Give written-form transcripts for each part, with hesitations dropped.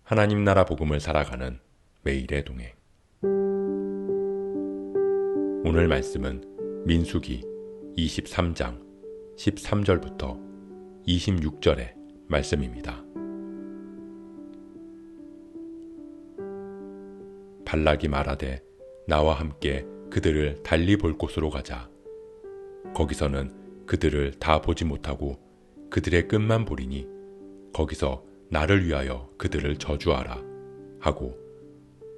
하나님 나라 복음을 살아가는 매일의 동행. 오늘 말씀은 민수기 23장 13절부터 26절의 말씀입니다. 발락이 말하되 나와 함께 그들을 달리 볼 곳으로 가자. 거기서는 그들을 다 보지 못하고 그들의 끝만 보리니 거기서 나를 위하여 그들을 저주하라 하고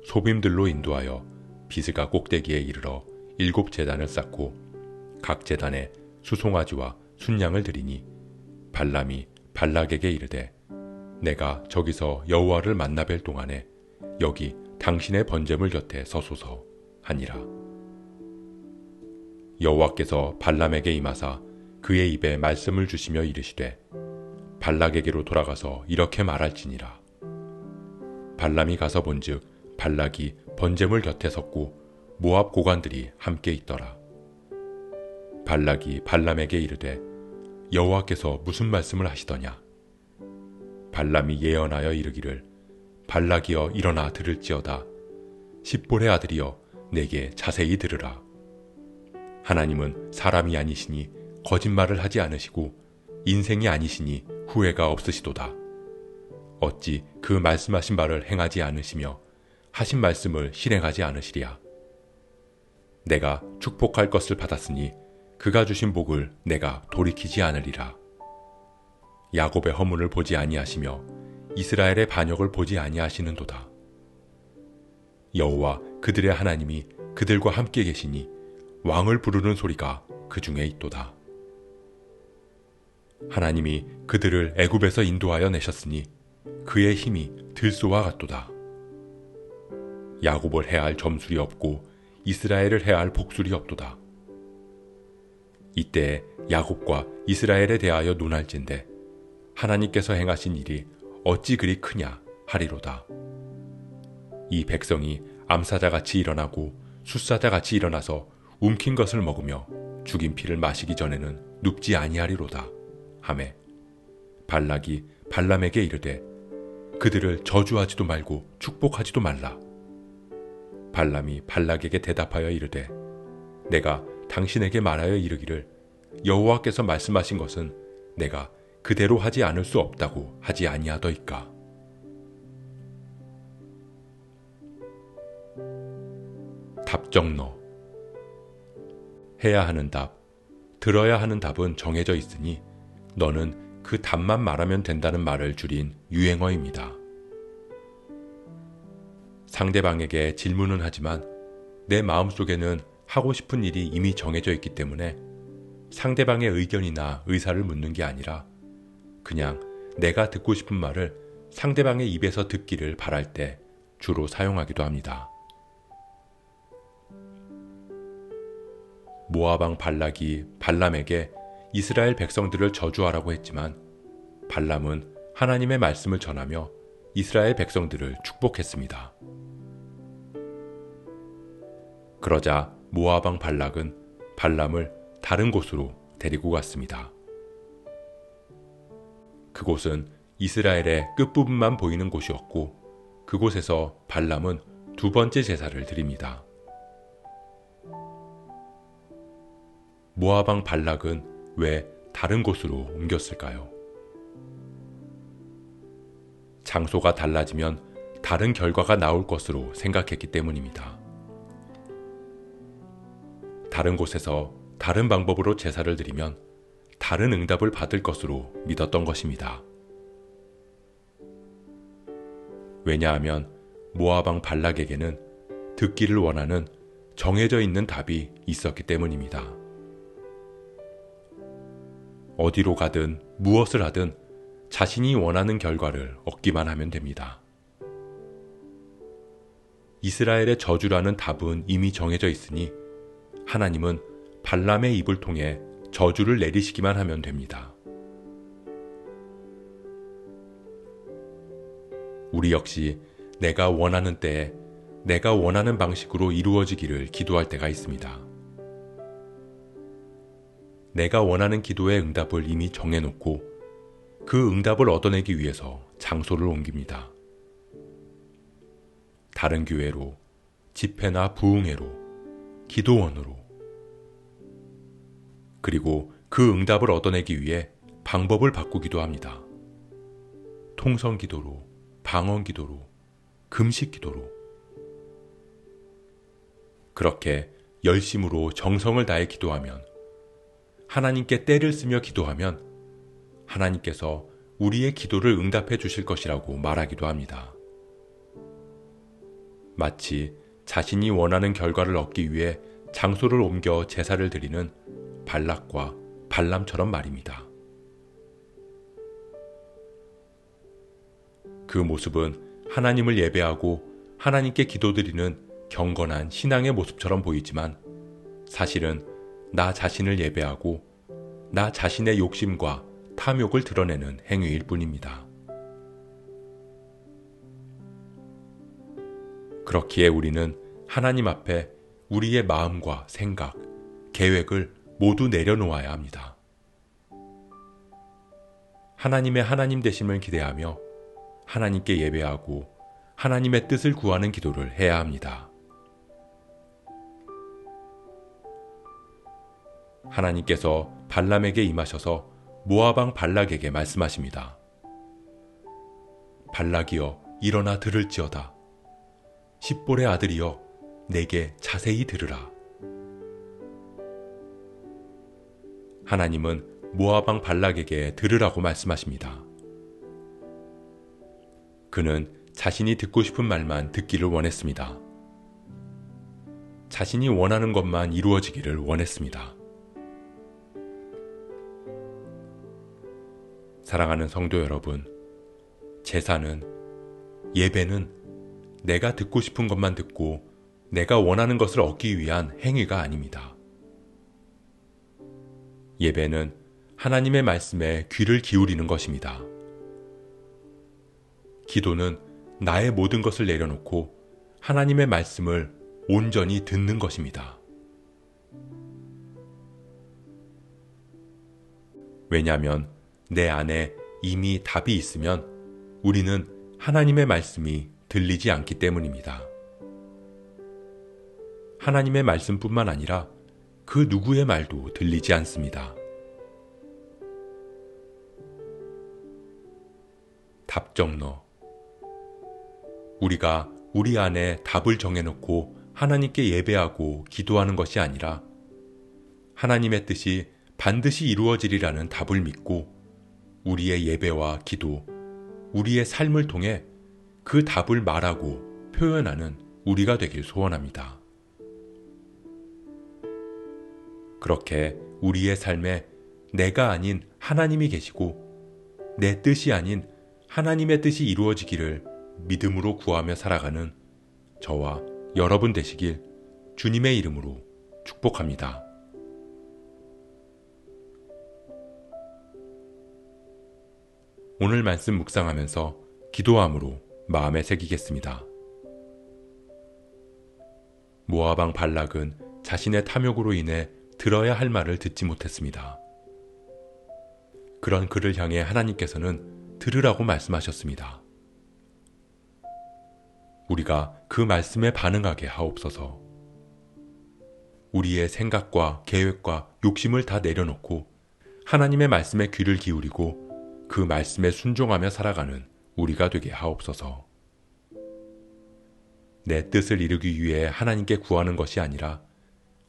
소빔들로 인도하여 비스가 꼭대기에 이르러 7 제단을 쌓고 각 제단에 수송아지와 순양을 드리니 발람이 발락에게 이르되 내가 저기서 여호와를 만나 뵐 동안에 여기 당신의 번제물 곁에 서소서 하니라. 여호와께서 발람에게 임하사 그의 입에 말씀을 주시며 이르시되 발락에게로 돌아가서 이렇게 말할지니라. 발람이 가서 본즉 발락이 번제물 곁에 섰고 모압 고관들이 함께 있더라. 발락이 발람에게 이르되 여호와께서 무슨 말씀을 하시더냐. 발람이 예언하여 이르기를 발락이여 일어나 들을지어다. 십볼의 아들이여 내게 자세히 들으라. 하나님은 사람이 아니시니 거짓말을 하지 않으시고 인생이 아니시니 후회가 없으시도다. 어찌 그 말씀하신 바를 행하지 않으시며 하신 말씀을 실행하지 않으시랴. 내가 축복할 것을 받았으니 그가 주신 복을 내가 돌이키지 않으리라. 야곱의 허물을 보지 아니하시며 이스라엘의 반역을 보지 아니하시는도다. 여호와 그들의 하나님이 그들과 함께 계시니 왕을 부르는 소리가 그 중에 있도다. 하나님이 그들을 애굽에서 인도하여 내셨으니 그의 힘이 들소와 같도다. 야곱을 해할 점술이 없고 이스라엘을 해할 복술이 없도다. 이때 야곱과 이스라엘에 대하여 논할진대 하나님께서 행하신 일이 어찌 그리 크냐 하리로다. 이 백성이 암사자같이 일어나고 숫사자같이 일어나서 움킨 것을 먹으며 죽인 피를 마시기 전에는 눕지 아니하리로다 하매 발락이 발람에게 이르되 그들을 저주하지도 말고 축복하지도 말라. 발람이 발락에게 대답하여 이르되 내가 당신에게 말하여 이르기를 여호와께서 말씀하신 것은 내가 그대로 하지 않을 수 없다고 하지 아니하더이까. 답정너. 해야 하는 답, 들어야 하는 답은 정해져 있으니 너는 그 답만 말하면 된다는 말을 줄인 유행어입니다. 상대방에게 질문은 하지만 내 마음속에는 하고 싶은 일이 이미 정해져 있기 때문에 상대방의 의견이나 의사를 묻는 게 아니라 그냥 내가 듣고 싶은 말을 상대방의 입에서 듣기를 바랄 때 주로 사용하기도 합니다. 모압 왕 발락이 발람에게 이스라엘 백성들을 저주하라고 했지만 발람은 하나님의 말씀을 전하며 이스라엘 백성들을 축복했습니다. 그러자 모압 왕 발락은 발람을 다른 곳으로 데리고 갔습니다. 그곳은 이스라엘의 끝부분만 보이는 곳이었고 그곳에서 발람은 2번째 제사를 드립니다. 모압 왕 발락은 왜 다른 곳으로 옮겼을까요? 장소가 달라지면 다른 결과가 나올 것으로 생각했기 때문입니다. 다른 곳에서 다른 방법으로 제사를 드리면 다른 응답을 받을 것으로 믿었던 것입니다. 왜냐하면 모압 왕 발락에게는 듣기를 원하는 정해져 있는 답이 있었기 때문입니다. 어디로 가든 무엇을 하든 자신이 원하는 결과를 얻기만 하면 됩니다. 이스라엘의 저주라는 답은 이미 정해져 있으니 하나님은 발람의 입을 통해 저주를 내리시기만 하면 됩니다. 우리 역시 내가 원하는 때에 내가 원하는 방식으로 이루어지기를 기도할 때가 있습니다. 내가 원하는 기도의 응답을 이미 정해놓고 그 응답을 얻어내기 위해서 장소를 옮깁니다. 다른 교회로, 집회나 부흥회로, 기도원으로, 그리고 그 응답을 얻어내기 위해 방법을 바꾸기도 합니다. 통성 기도로, 방언 기도로, 금식 기도로. 그렇게 열심으로 정성을 다해 기도하면, 하나님께 때를 쓰며 기도하면 하나님께서 우리의 기도를 응답해 주실 것이라고 말하기도 합니다. 마치 자신이 원하는 결과를 얻기 위해 장소를 옮겨 제사를 드리는 발락과 발람처럼 말입니다. 그 모습은 하나님을 예배하고 하나님께 기도드리는 경건한 신앙의 모습처럼 보이지만 사실은 나 자신을 예배하고 나 자신의 욕심과 탐욕을 드러내는 행위일 뿐입니다. 그렇기에 우리는 하나님 앞에 우리의 마음과 생각, 계획을 모두 내려놓아야 합니다. 하나님의 하나님 되심을 기대하며 하나님께 예배하고 하나님의 뜻을 구하는 기도를 해야 합니다. 하나님께서 발람에게 임하셔서 모압 왕 발락에게 말씀하십니다. 발락이여 일어나 들을지어다. 십볼의 아들이여 내게 자세히 들으라. 하나님은 모압 왕 발락에게 들으라고 말씀하십니다. 그는 자신이 듣고 싶은 말만 듣기를 원했습니다. 자신이 원하는 것만 이루어지기를 원했습니다. 사랑하는 성도 여러분, 제사는, 예배는 내가 듣고 싶은 것만 듣고 내가 원하는 것을 얻기 위한 행위가 아닙니다. 예배는 하나님의 말씀에 귀를 기울이는 것입니다. 기도는 나의 모든 것을 내려놓고 하나님의 말씀을 온전히 듣는 것입니다. 왜냐하면 내 안에 이미 답이 있으면 우리는 하나님의 말씀이 들리지 않기 때문입니다. 하나님의 말씀뿐만 아니라 그 누구의 말도 들리지 않습니다. 답정너. 우리가 우리 안에 답을 정해놓고 하나님께 예배하고 기도하는 것이 아니라 하나님의 뜻이 반드시 이루어지리라는 답을 믿고 우리의 예배와 기도, 우리의 삶을 통해 그 답을 말하고 표현하는 우리가 되길 소원합니다. 그렇게 우리의 삶에 내가 아닌 하나님이 계시고 내 뜻이 아닌 하나님의 뜻이 이루어지기를 믿음으로 구하며 살아가는 저와 여러분 되시길 주님의 이름으로 축복합니다. 오늘 말씀 묵상하면서 기도함으로 마음에 새기겠습니다. 모압 왕 발락은 자신의 탐욕으로 인해 들어야 할 말을 듣지 못했습니다. 그런 그를 향해 하나님께서는 들으라고 말씀하셨습니다. 우리가 그 말씀에 반응하게 하옵소서. 우리의 생각과 계획과 욕심을 다 내려놓고 하나님의 말씀에 귀를 기울이고 그 말씀에 순종하며 살아가는 우리가 되게 하옵소서. 내 뜻을 이루기 위해 하나님께 구하는 것이 아니라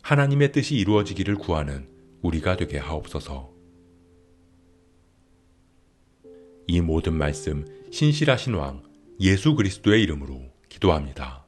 하나님의 뜻이 이루어지기를 구하는 우리가 되게 하옵소서. 이 모든 말씀 신실하신 왕 예수 그리스도의 이름으로 기도합니다.